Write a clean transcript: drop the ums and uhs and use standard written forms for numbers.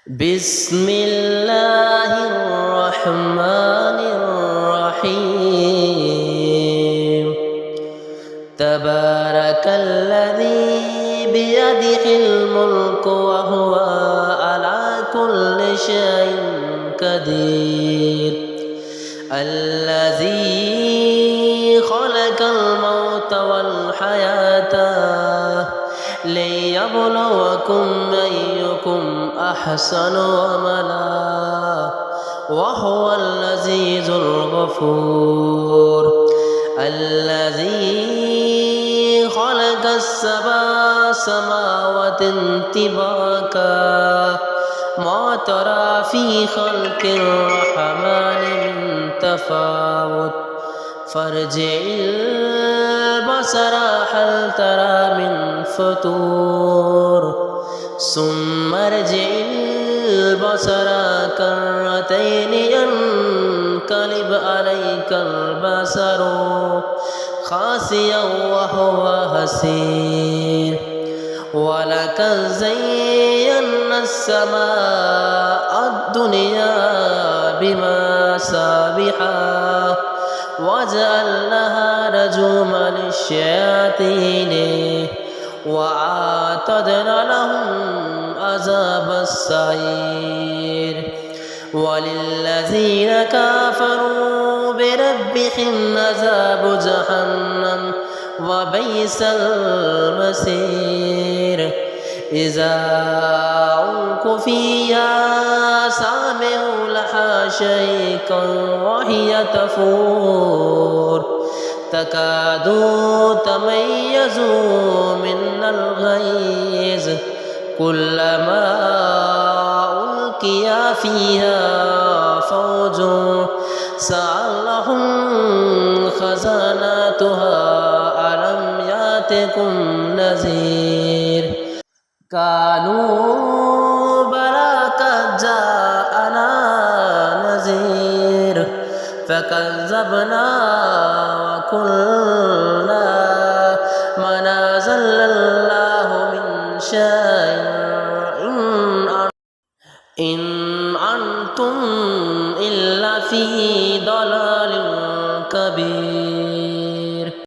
بسم الله الرحمن الرحيم تبارك الذي بيده الملك وهو على كل شيء قدير الذي خلق الموت والحياة ليبلوكم أيكم أحسن عملا وهو العزيز الغفور الذي خلق السبع سماوات طباقا ما ترى في خلق الرحمن من تفاوت فارجع البصر هل ترى من فطور ثم ارجع البصر كرتين ينقلب عليك البصر خاسئا وهو حسير ولقد زينا السماء الدنيا بمصابيح وجعلناها رجوما للشياطين وأعتدنا لهم عذاب السعير وللذين كفروا بربهم عذاب جهنم وبئس المصير إذا ألقوا فيها سمعوا لها شيئا وهي تفور تكاد تميز من الغيظ كلما ألقي فيها فوج سألهم خزنتها ألم يأتكم نذير قالوا بلى قد جاءنا نذير فكذبنا وقلنا ما نزل الله من شيء إن أنتم إلا في ضلال كبير